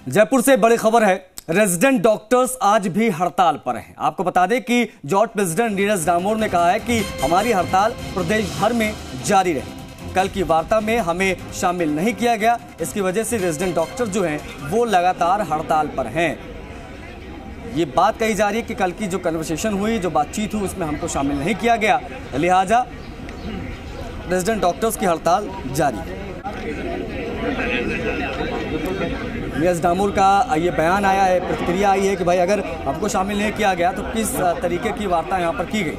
जयपुर से बड़ी खबर है। रेजिडेंट डॉक्टर्स आज भी हड़ताल पर हैं। आपको बता दें कि जॉट प्रेसिडेंट नीरज डामोर ने कहा है कि हमारी हड़ताल प्रदेश भर में जारी रहे। कल की वार्ता में हमें शामिल नहीं किया गया, इसकी वजह से रेजिडेंट डॉक्टर जो हैं वो लगातार हड़ताल पर हैं। ये बात कही जा रही है कि कल की जो कन्वर्सेशन हुई, जो बातचीत हुई, उसमें हमको शामिल नहीं किया गया, लिहाजा रेजिडेंट डॉक्टर्स की हड़ताल जारी है। नीरज डामोर का ये बयान आया है, प्रतिक्रिया आई है कि भाई अगर हमको शामिल नहीं किया गया तो किस तरीके की वार्ता यहाँ पर की गई।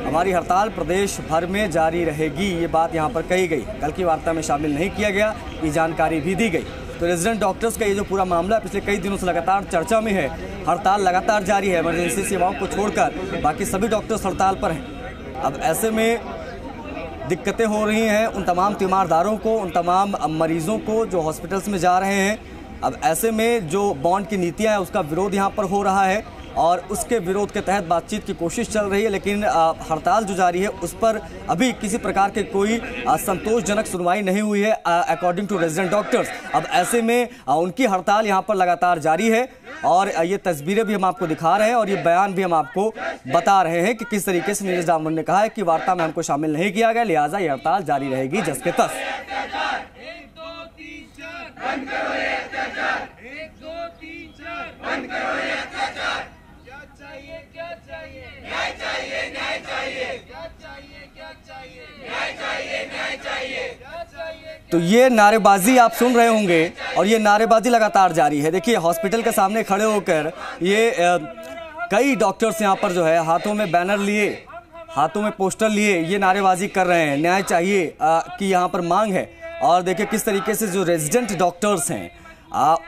हमारी हड़ताल प्रदेश भर में जारी रहेगी, ये बात यहाँ पर कही गई। कल की वार्ता में शामिल नहीं किया गया, ये जानकारी भी दी गई। तो रेजिडेंट डॉक्टर्स का ये जो पूरा मामला पिछले कई दिनों से लगातार चर्चा में है। हड़ताल लगातार जारी है, इमरजेंसी सेवाओं को छोड़कर बाकी सभी डॉक्टर्स हड़ताल पर हैं। अब ऐसे में दिक्कतें हो रही हैं उन तमाम तीमारदारों को, उन तमाम मरीजों को जो हॉस्पिटल्स में जा रहे हैं। अब ऐसे में जो बॉन्ड की नीतियां हैं उसका विरोध यहाँ पर हो रहा है और उसके विरोध के तहत बातचीत की कोशिश चल रही है, लेकिन हड़ताल जो जारी है उस पर अभी किसी प्रकार के कोई संतोषजनक सुनवाई नहीं हुई है अकॉर्डिंग टू रेजिडेंट डॉक्टर्स। अब ऐसे में उनकी हड़ताल यहाँ पर लगातार जारी है और ये तस्वीरें भी हम आपको दिखा रहे हैं और ये बयान भी हम आपको बता रहे हैं कि किस तरीके से नीरज डामोर ने कहा है कि वार्ता में हमको शामिल नहीं किया गया, लिहाजा ये हड़ताल जारी रहेगी जस के तस। तो ये नारेबाजी आप सुन रहे होंगे और ये नारेबाजी लगातार जारी है। देखिए हॉस्पिटल के सामने खड़े होकर ये कई डॉक्टर्स यहाँ पर जो है हाथों में बैनर लिए, हाथों में पोस्टर लिए ये नारेबाजी कर रहे हैं। न्याय चाहिए की यहाँ पर मांग है। और देखिए किस तरीके से जो रेजिडेंट डॉक्टर्स हैं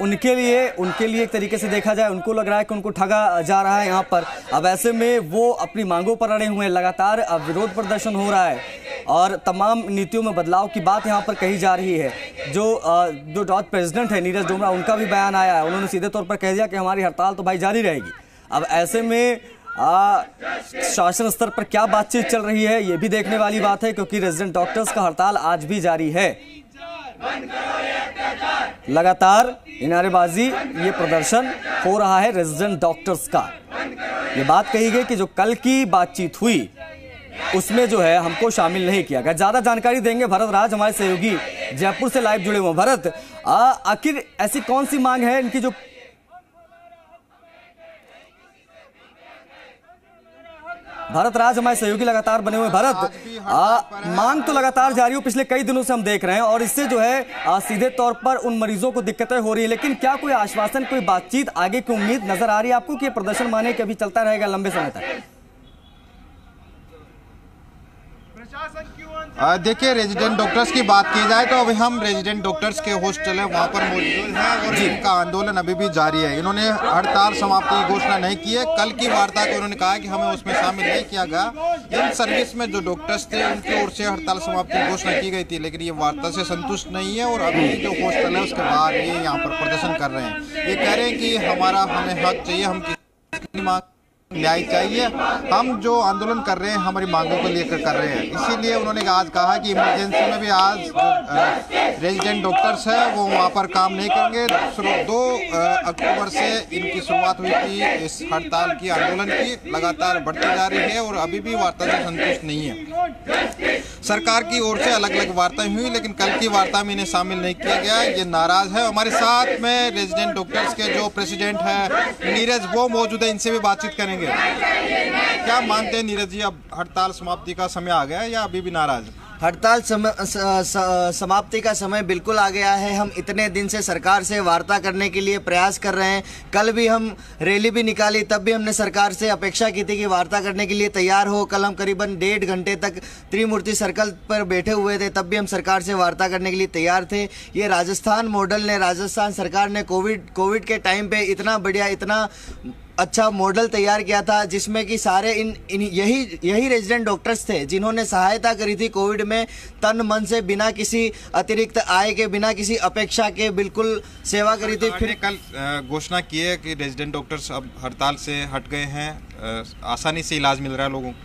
उनके लिए एक तरीके से देखा जाए उनको लग रहा है कि उनको ठगा जा रहा है यहाँ पर। अब ऐसे में वो अपनी मांगों पर अड़े हुए हैं, लगातार विरोध प्रदर्शन हो रहा है और तमाम नीतियों में बदलाव की बात यहाँ पर कही जा रही है। जो डॉट प्रेसिडेंट है नीरज डामोर, उनका भी बयान आया है। उन्होंने सीधे तौर पर कह दिया कि हमारी हड़ताल तो भाई जारी रहेगी। अब ऐसे में शासन स्तर पर क्या बातचीत चल रही है ये भी देखने वाली बात है, क्योंकि रेजिडेंट डॉक्टर्स का हड़ताल आज भी जारी है। लगातार नारेबाजी, ये प्रदर्शन हो रहा है रेजिडेंट डॉक्टर्स का। ये बात कही गई कि जो कल की बातचीत हुई उसमें जो है हमको शामिल नहीं किया गया। ज्यादा जानकारी देंगे भरत राज, हमारे सहयोगी जयपुर से लाइव जुड़े हुए। भरत, आखिर ऐसी कौन सी मांग है इनकी जो भरत राज हमारे सहयोगी लगातार बने हुए। भरत, मांग तो लगातार जारी हो, पिछले कई दिनों से हम देख रहे हैं और इससे जो है सीधे तौर पर उन मरीजों को दिक्कतें हो रही है, लेकिन क्या कोई आश्वासन, कोई बातचीत, आगे की उम्मीद नजर आ रही है आपको कि ये प्रदर्शन माने कि अभी चलता रहेगा लंबे समय तक? देखिए रेजिडेंट डॉक्टर्स की बात की जाए तो अभी हम रेजिडेंट डॉक्टर्स के हॉस्टल है वहाँ पर मौजूद हैं और इनका आंदोलन अभी भी जारी है। इन्होंने हड़ताल समाप्ति की घोषणा नहीं की है। कल की वार्ता को उन्होंने कहा कि हमें उसमें शामिल नहीं किया गया। इन सर्विस में जो डॉक्टर्स थे उनकी ओर से हड़ताल समाप्ति की घोषणा की गई थी, लेकिन ये वार्ता से संतुष्ट नहीं है और अभी जो हॉस्टल है उसके बाहर ये यहाँ पर प्रदर्शन कर रहे हैं। ये कह रहे हैं कि हमें हक चाहिए, हम किसी मांग न्याय चाहिए। हम जो आंदोलन कर रहे हैं हमारी मांगों को लेकर कर रहे हैं, इसीलिए उन्होंने आज कहा कि इमरजेंसी में भी आज रेजिडेंट डॉक्टर्स है वो वहाँ पर काम नहीं करेंगे। 2 अक्टूबर से इनकी शुरुआत हुई थी इस हड़ताल की, आंदोलन की, लगातार बढ़ती जा रही है और अभी भी वार्ता से संतुष्ट नहीं है। सरकार की ओर से अलग अलग वार्ताएं हुई, लेकिन कल की वार्ता में इन्हें शामिल नहीं किया गया, ये नाराज है। हमारे साथ में रेजिडेंट डॉक्टर्स के जो प्रेसिडेंट है नीरज, वो मौजूद है, इनसे भी बातचीत करेंगे। क्या मानते हैं नीरज जी, अब हड़ताल समाप्ति का समय आ गया है या अभी भी नाराज? हड़ताल समाप्ति का समय बिल्कुल आ गया है। हम इतने दिन से सरकार से वार्ता करने के लिए प्रयास कर रहे हैं। कल भी हम रैली भी निकाली, तब भी हमने सरकार से अपेक्षा की थी कि वार्ता करने के लिए तैयार हो। कल हम करीबन 1.5 घंटे तक त्रिमूर्ति सर्कल पर बैठे हुए थे, तब भी हम सरकार से वार्ता करने के लिए तैयार थे। ये राजस्थान मॉडल ने, राजस्थान सरकार ने कोविड के टाइम पे इतना बढ़िया, इतना अच्छा मॉडल तैयार किया था जिसमें कि सारे यही रेजिडेंट डॉक्टर्स थे जिन्होंने सहायता करी थी कोविड में, तन मन से, बिना किसी अतिरिक्त आय के, बिना किसी अपेक्षा के बिल्कुल सेवा करी थी। फिर कल घोषणा की है कि रेजिडेंट डॉक्टर्स अब हड़ताल से हट गए हैं, आसानी से इलाज मिल रहा है लोगों को।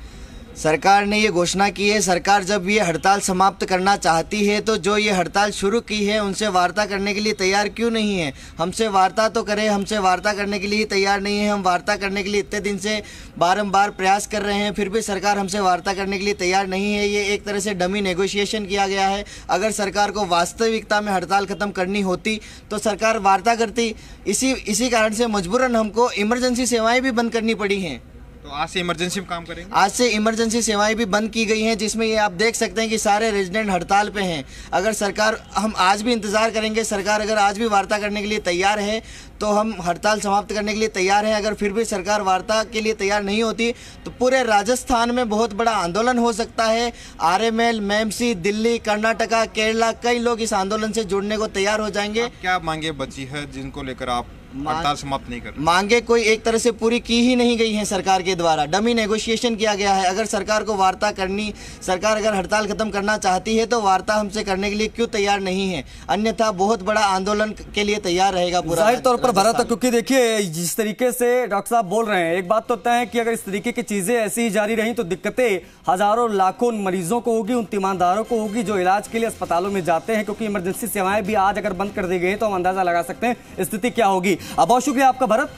सरकार ने ये घोषणा की है। सरकार जब ये हड़ताल समाप्त करना चाहती है तो जो ये हड़ताल शुरू की है उनसे वार्ता करने के लिए तैयार क्यों नहीं है? हमसे वार्ता तो करें, हमसे वार्ता करने के लिए ही तैयार नहीं है। हम वार्ता करने के लिए इतने दिन से बारंबार प्रयास कर रहे हैं, फिर भी सरकार हमसे वार्ता करने के लिए तैयार नहीं है। ये एक तरह से डमी नेगोशिएशन किया गया है। अगर सरकार को वास्तविकता में हड़ताल खत्म करनी होती तो सरकार वार्ता करती। इसी कारण से मजबूरन हमको इमरजेंसी सेवाएं भी बंद करनी पड़ी हैं। तो आज से इमरजेंसी में काम करेंगे? आज से इमरजेंसी सेवाएं भी बंद की गई हैं, जिसमें ये आप देख सकते हैं कि सारे रेजिडेंट हड़ताल पे हैं। अगर सरकार, हम आज भी इंतज़ार करेंगे, सरकार अगर आज भी वार्ता करने के लिए तैयार है तो हम हड़ताल समाप्त करने के लिए तैयार हैं। अगर फिर भी सरकार वार्ता के लिए तैयार नहीं होती तो पूरे राजस्थान में बहुत बड़ा आंदोलन हो सकता है। आरएमएल, मेमसी, दिल्ली, कर्नाटका, केरला, कई लोग इस आंदोलन से जुड़ने को तैयार हो जाएंगे। क्या मांगे बची है जिनको लेकर आप हड़ताल समाप्त नहीं कर रहे? मांगे कोई एक तरह से पूरी की ही नहीं गई हैं सरकार के द्वारा। डमी नेगोशिएशन किया गया है। अगर सरकार को वार्ता करनी, सरकार अगर हड़ताल खत्म करना चाहती है तो वार्ता हमसे करने के लिए क्यों तैयार नहीं है? अन्यथा बहुत बड़ा आंदोलन के लिए तैयार रहेगा पूरा। जाहिर तौर पर भरत, क्योंकि देखिए जिस तरीके से डॉक्टर साहब बोल रहे हैं, एक बात तो तय है कि अगर इस तरीके की चीजें ऐसी ही जारी रही तो दिक्कतें हजारों लाखों मरीजों को होगी, उन तीमानदारों को होगी जो इलाज के लिए अस्पतालों में जाते हैं। क्योंकि इमरजेंसी सेवाएं भी आज अगर बंद कर दी गई तो हम अंदाजा लगा सकते हैं स्थिति क्या होगी। बहुत शुक्रिया आपका भरत।